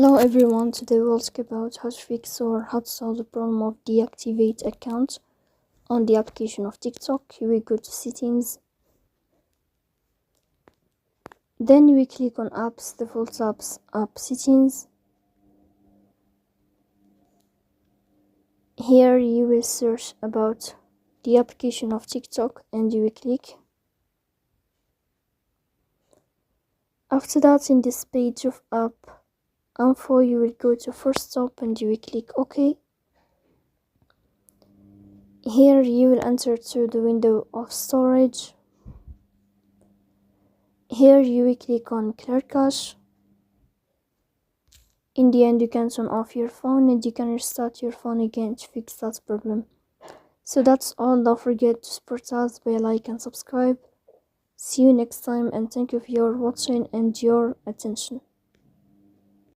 Hello everyone, today we'll talk about how to fix or how to solve the problem of deactivate account on the application of TikTok. We go to settings, then we click on apps, default apps, app settings. Here you will search about the application of TikTok and you will click. After that, in this page of app info, you will go to first stop and you will click OK. Here you will enter to the window of storage. Here you will click on clear cache. In the end, you can turn off your phone and you can restart your phone again to fix that problem. So that's all. Don't forget to support us by like and subscribe. See you next time, and thank you for your watching and your attention.